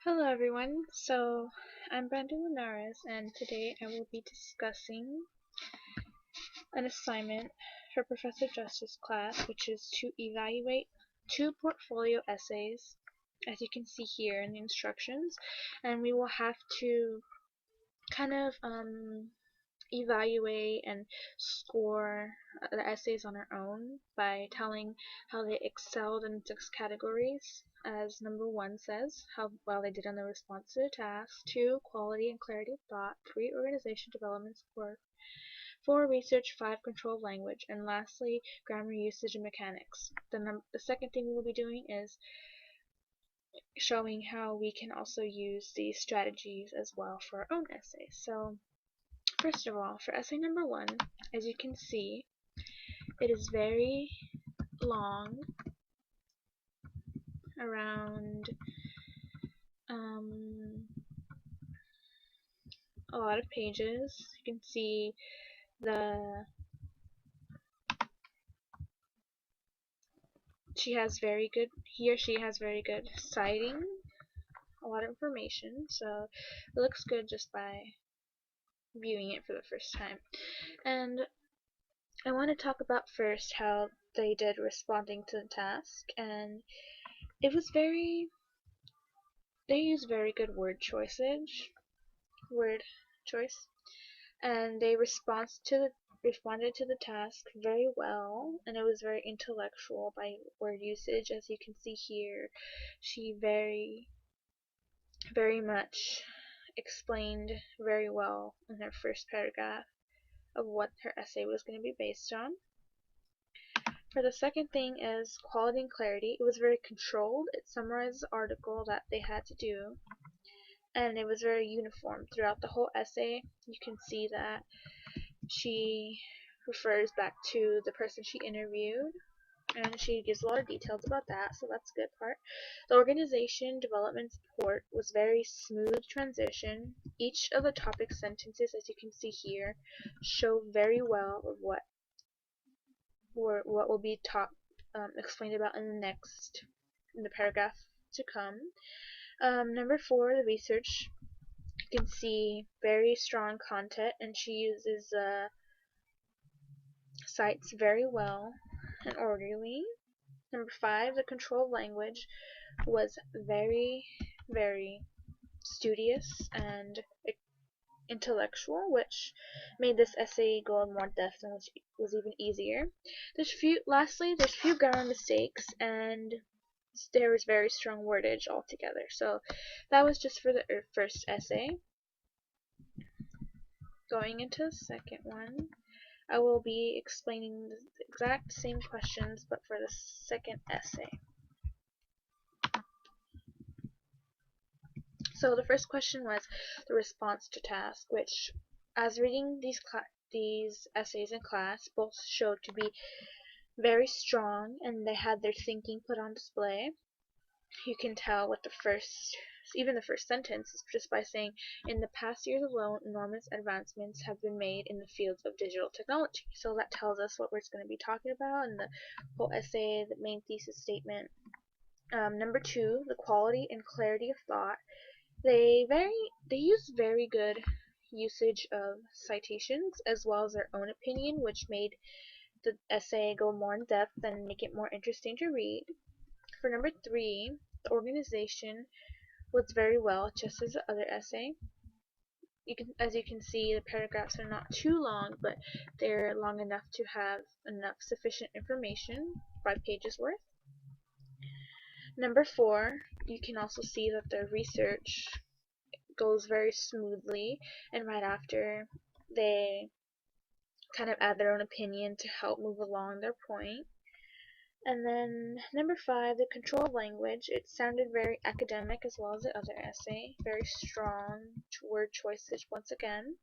Hello everyone, so I'm Brandon Linares and today I will be discussing an assignment for Professor Justice class, which is to evaluate two portfolio essays, as you can see here in the instructions, and we will have to kind of evaluate and score the essays on our own by telling how they excelled in 6 categories. As number 1 says, how well they did on the response to the task. 2, quality and clarity of thought. 3, organization development support. 4, research. 5, control of language. And lastly, grammar usage and mechanics. The second thing we will be doing is showing how we can also use these strategies as well for our own essays. So first of all, for essay number 1, as you can see, it is very long, around a lot of pages. You can see she or she has very good citing, a lot of information, so it looks good just by viewing it for the first time. And I want to talk about first how they did responding to the task, and it was they used very good word choice, and they responded to the task very well, and it was very intellectual by word usage. As you can see here, she very much explained very well in her first paragraph of what her essay was going to be based on. For the second thing is quality and clarity. It was very controlled. It summarized the article that they had to do, and it was very uniform throughout the whole essay. You can see that she refers back to the person she interviewed, and she gives a lot of details about that, so that's a good part. The organization development support was very smooth transition. Each of the topic sentences, as you can see here, show very well of what will be explained about in the paragraph to come. Number 4, the research. You can see very strong content, and she uses cites very well and orderly. Number 5, the control of language was very studious and intellectual, which made this essay go in more depth and which was even easier. Lastly, there's few grammar mistakes, and there was very strong wordage altogether. So that was just for the first essay. Going into the second one, I will be explaining the exact same questions but for the second essay. So the first question was the response to task, which, as reading these essays in class, both showed to be very strong, and they had their thinking put on display. You can tell with even the first sentence is just by saying, in the past years alone, enormous advancements have been made in the fields of digital technology. So that tells us what we're going to be talking about in the whole essay, the main thesis statement. Number 2, the quality and clarity of thought. They use very good usage of citations as well as their own opinion, which made the essay go more in depth and make it more interesting to read. For number 3, the organization was very well, just as the other essay. As you can see, the paragraphs are not too long, but they're long enough to have enough sufficient information, 5 pages worth. Number 4, you can also see that the research goes very smoothly, and right after they kind of add their own opinion to help move along their point. And then number 5, the control of language. It sounded very academic as well as the other essay, very strong word choices once again.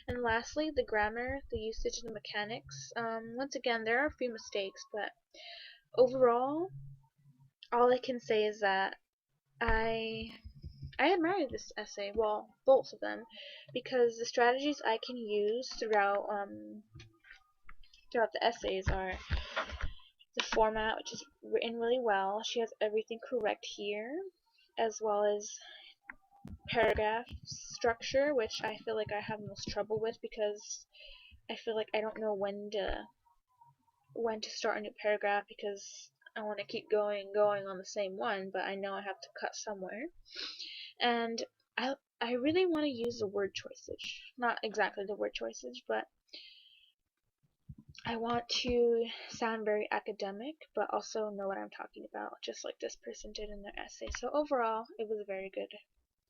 And lastly, the grammar, the usage, and the mechanics. Once again, there are a few mistakes, but overall, all I can say is that I admire this essay, well, both of them, because the strategies I can use throughout the essays are the format, which is written really well. She has everything correct here, as well as paragraph structure, which I feel like I have the most trouble with because I feel like I don't know when to start a new paragraph because I want to keep going on the same one, but I know I have to cut somewhere. And I really want to use the word choices. Not exactly the word choices, but I want to sound very academic, but also know what I'm talking about, just like this person did in their essay. So overall, it was a very good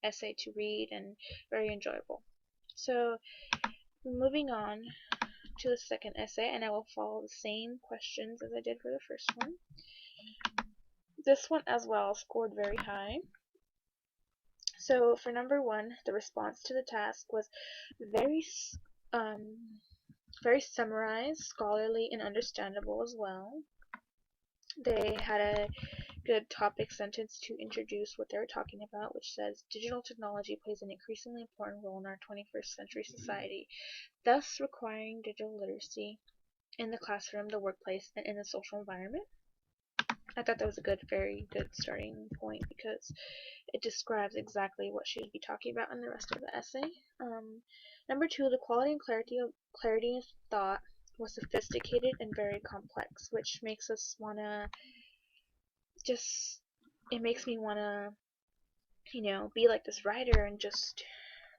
essay to read and very enjoyable. So moving on to the second essay, and I will follow the same questions as I did for the first one. This one as well scored very high. So for number one, the response to the task was very very summarized, scholarly, and understandable as well. They had a good topic sentence to introduce what they were talking about, which says, digital technology plays an increasingly important role in our 21st century society, thus requiring digital literacy in the classroom, the workplace, and in the social environment. I thought that was a very good starting point because it describes exactly what she would be talking about in the rest of the essay. Number two, the quality and clarity of thought was sophisticated and very complex, which makes us wanna it makes me wanna, be like this writer and just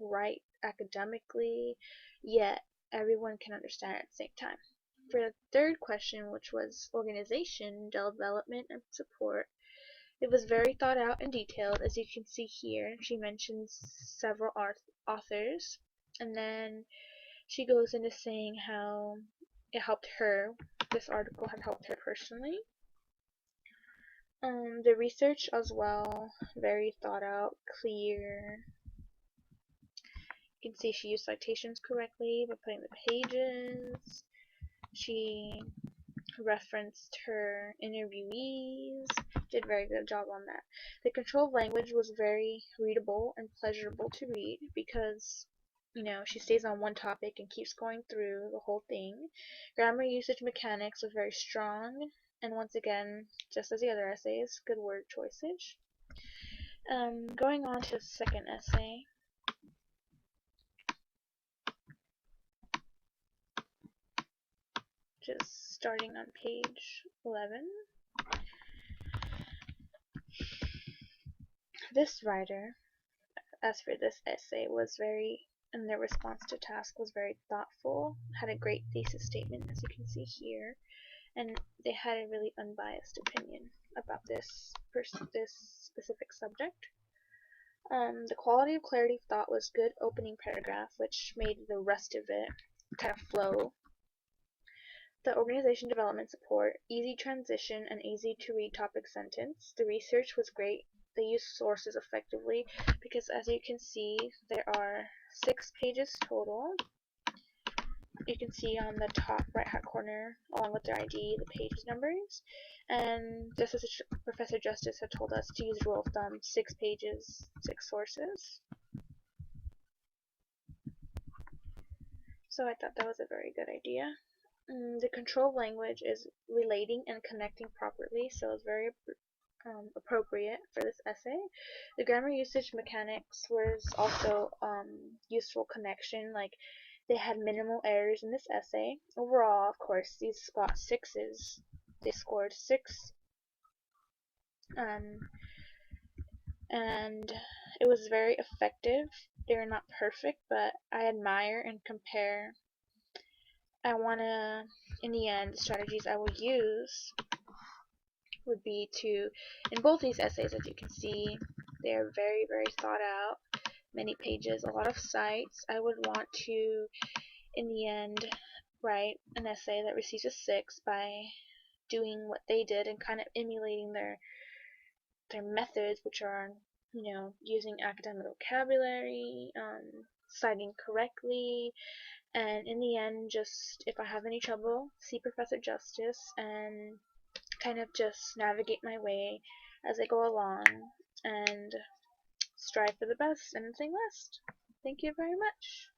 write academically, yet everyone can understand at the same time. For the third question, which was organization, development, and support, it was very thought out and detailed, as you can see here. She mentions several authors, and then she goes into saying how it helped her. This article had helped her personally. The research as well, very thought out, clear. You can see she used citations correctly by putting the pages. She referenced her interviewees, did a very good job on that. The control of language was very readable and pleasurable to read because, she stays on one topic and keeps going through the whole thing. Grammar usage mechanics was very strong, and once again, just as the other essays, good word choices. Going on to the second essay. Just starting on page 11. This writer, as for this essay, and their response to task was very thoughtful, had a great thesis statement, as you can see here, and they had a really unbiased opinion about this specific subject. The quality of clarity of thought was good opening paragraph, which made the rest of it kind of flow. The organization development support, easy transition, and easy to read topic sentence. The research was great. They used sources effectively because, as you can see, there are 6 pages total. You can see on the top right hand corner, along with their ID, the page numbers. And just as Professor Justice had told us to use rule of thumb, 6 pages, 6 sources. So I thought that was a very good idea. The control of language is relating and connecting properly, so it's very appropriate for this essay. The grammar usage mechanics was also useful connection, like they had minimal errors in this essay. Overall, of course, these got 6s. They scored 6, and it was very effective. They were not perfect, but I admire and compare. In the end, the strategies I will use would be to, in both these essays, as you can see, they are very, very thought out, many pages, a lot of cites. I would want to, in the end, write an essay that receives a 6 by doing what they did and kind of emulating their methods, which are, using academic vocabulary, citing correctly, and in the end, just if I have any trouble, see Professor Justice and kind of just navigate my way as I go along and strive for the best and nothing less. Thank you very much.